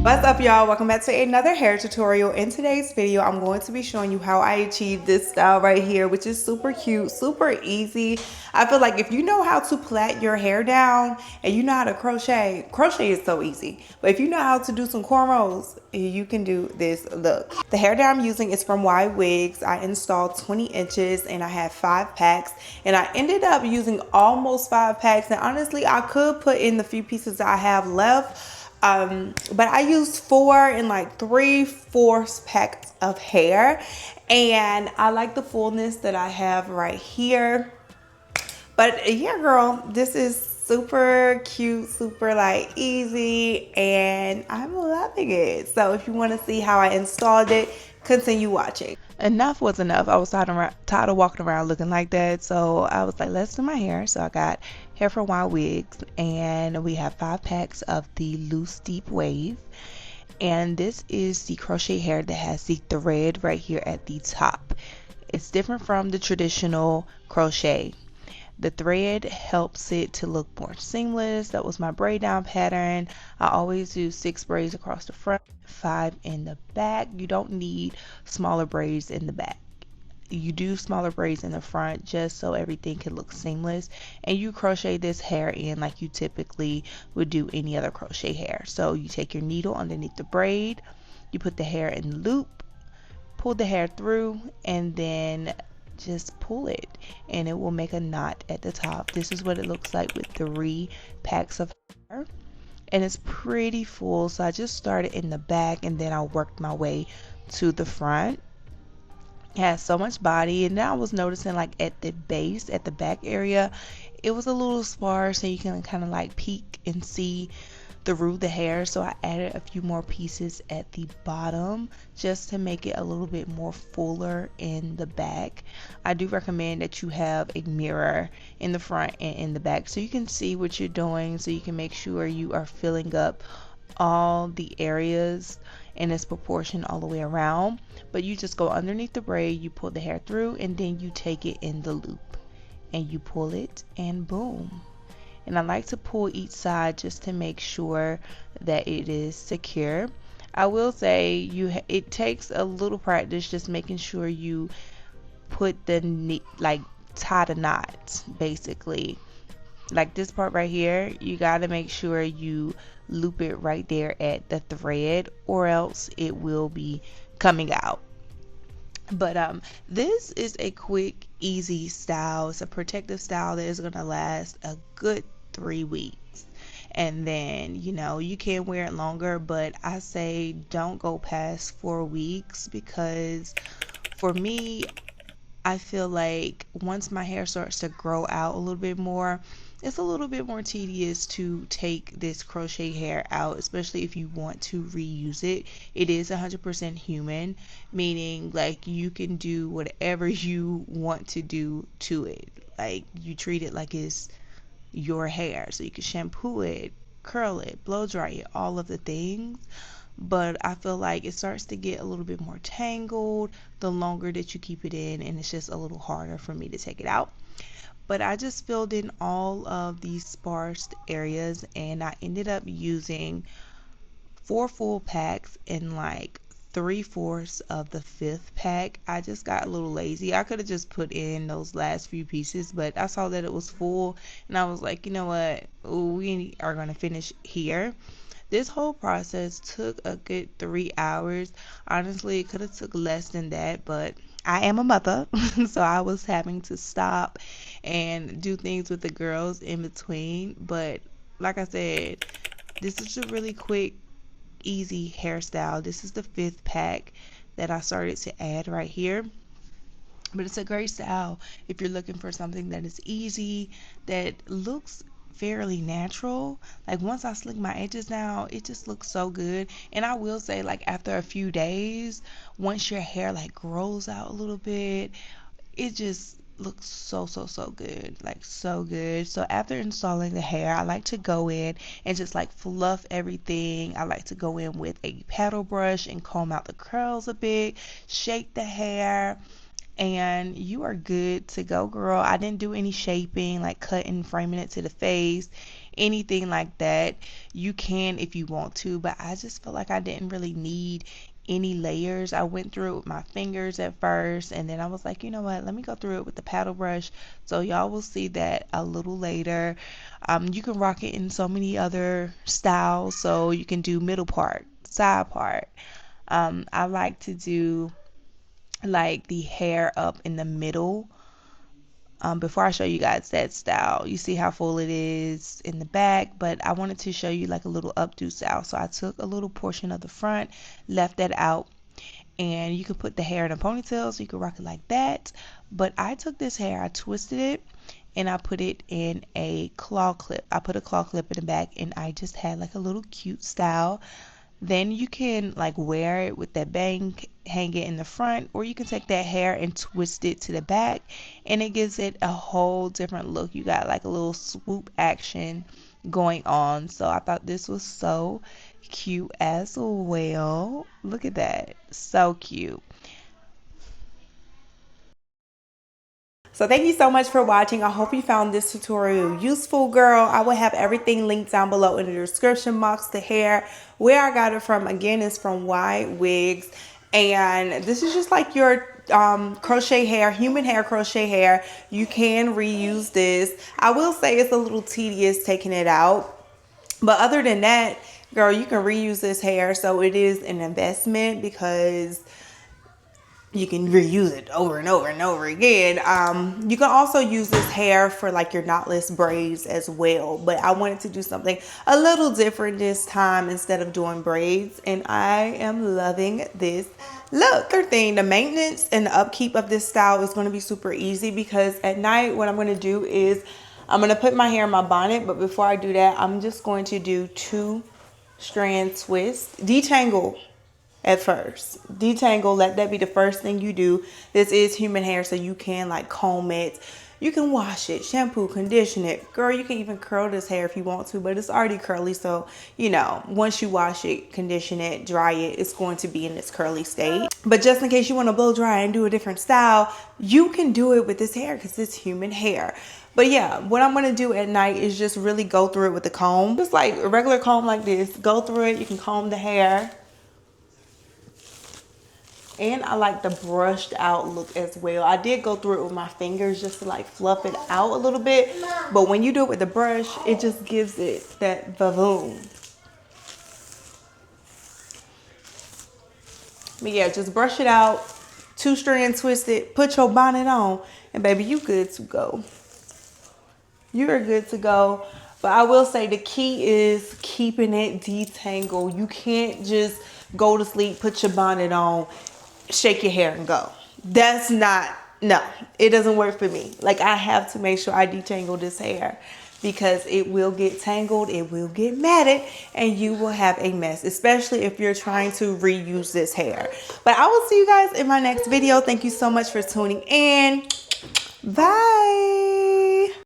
What's up, y'all? Welcome back to another hair tutorial. In today's video, I'm going to be showing you how I achieved this style right here, which is super cute, super easy. I feel like if you know how to plait your hair down and you know how to crochet is so easy. But if you know how to do some cornrows, you can do this look. The hair that I'm using is from YWIGS. I installed 20 inches and I had 5 packs, and I ended up using almost 5 packs. And honestly, I could put in the few pieces that I have left. But I used 4 and like 3/4 packs of hair, and I like the fullness that I have right here. But yeah, girl, this is super cute, super like easy, and I'm loving it. So if you want to see how I installed it, continue watching. Enough was enough. I was tired of walking around looking like that, so I was like, let's do my hair. So I got hair from YWIGS, and we have 5 packs of the loose deep wave, and this is the crochet hair that has the thread right here at the top. It's different from the traditional crochet. The thread helps it to look more seamless. That was my braid down pattern. I always do 6 braids across the front, 5 in the back. You don't need smaller braids in the back. You do smaller braids in the front just so everything can look seamless, and you crochet this hair in like you typically would do any other crochet hair. So you take your needle underneath the braid, you put the hair in the loop, pull the hair through, and then just pull it, and it will make a knot at the top. This is what it looks like with 3 packs of hair, and it's pretty full. So I just started in the back and then I worked my way to the front. It has so much body, and then I was noticing like at the base, at the back area, it was a little sparse, and you can kind of like peek and see the root of the hair. So I added a few more pieces at the bottom just to make it a little bit more fuller in the back. I do recommend that you have a mirror in the front and in the back so you can see what you're doing, so you can make sure you are filling up all the areas in its proportion all the way around. But you just go underneath the braid, you pull the hair through, and then you take it in the loop and you pull it, and boom. And I like to pull each side just to make sure that it is secure. I will say it takes a little practice just making sure you put tie the knot basically. Like this part right here, you got to make sure you loop it right there at the thread, or else it will be coming out. But this is a quick, easy style. It's a protective style that is going to last a good 3 weeks, and then you can wear it longer, but I say don't go past 4 weeks, because for me, I feel like once my hair starts to grow out a little bit more, it's a little bit more tedious to take this crochet hair out, especially if you want to reuse it. It is 100% human, meaning like you can do whatever you want to do to it. Like you treat it like it's your hair, so you can shampoo it, curl it, blow dry it, all of the things. But I feel like it starts to get a little bit more tangled the longer that you keep it in, and it's just a little harder for me to take it out. But I just filled in all of these sparse areas, and I ended up using 4 full packs and like 3/4 of the 5th pack. I just got a little lazy. I could have just put in those last few pieces, but I saw that it was full, and I was like, you know what, we are going to finish here. This whole process took a good 3 hours. Honestly, it could have took less than that, but I am a mother, so I was having to stop and do things with the girls in between. But like I said, this is a really quick, easy hairstyle. This is the 5th pack that I started to add right here. But it's a great style if you're looking for something that is easy, that looks fairly natural. Like once I slick my edges down, it just looks so good. And I will say, like after a few days, once your hair like grows out a little bit, it just looks so good, like so good. So after installing the hair, I like to go in and just like fluff everything. I like to go in with a paddle brush and comb out the curls a bit, shake the hair, and you are good to go, girl. I didn't do any shaping, like cutting, framing it to the face, anything like that. You can if you want to, but I just felt like I didn't really need any layers. I went through it with my fingers at first, and then I was like, you know what, let me go through it with the paddle brush. So y'all will see that a little later. You can rock it in so many other styles. So you can do middle part, side part. I like to do like the hair up in the middle. Before I show you guys that style, you see how full it is in the back, but I wanted to show you like a little updo style. So I took a little portion of the front, left that out, and you can put the hair in a ponytail, so you can rock it like that. But I took this hair, I twisted it, and I put it in a claw clip. I put a claw clip in the back, and I just had like a little cute style. Then you can like wear it with that bang, hang it in the front, or you can take that hair and twist it to the back, and it gives it a whole different look. You got like a little swoop action going on. So I thought this was so cute as well. Look at that, so cute. So thank you so much for watching. I hope you found this tutorial useful, girl. I will have everything linked down below in the description box. The hair, where I got it from, again, is from YWIGS. And this is just like your crochet hair, human hair crochet hair. You can reuse this. I will say it's a little tedious taking it out. But other than that, girl, you can reuse this hair. So it is an investment because you can reuse it over and over and over again. You can also use this hair for like your knotless braids as well, but I wanted to do something a little different this time instead of doing braids, and I am loving this look. Third thing, the maintenance and the upkeep of this style is going to be super easy because at night what I'm going to do is I'm going to put my hair in my bonnet, but before I do that, I'm just going to do 2 strand twists, detangle. At first, detangle, let that be the first thing you do. This is human hair, so you can like comb it, you can wash it, shampoo, condition it. Girl, you can even curl this hair if you want to, but it's already curly, so you know, once you wash it, condition it, dry it, it's going to be in its curly state. But just in case you want to blow dry and do a different style, you can do it with this hair because it's human hair. But yeah, what I'm going to do at night is just really go through it with the comb, just like a regular comb like this. Go through it, you can comb the hair. And I like the brushed out look as well. I did go through it with my fingers just to like fluff it out a little bit. But when you do it with the brush, it just gives it that vavoom. But yeah, just brush it out, 2 strand twist it, put your bonnet on, and baby, you good to go. You are good to go. But I will say the key is keeping it detangled. You can't just go to sleep, put your bonnet on, shake your hair and go. That's not, no, it doesn't work for me. Like, I have to make sure I detangle this hair because it will get tangled, it will get matted, and you will have a mess, especially if you're trying to reuse this hair. But I will see you guys in my next video. Thank you so much for tuning in. Bye.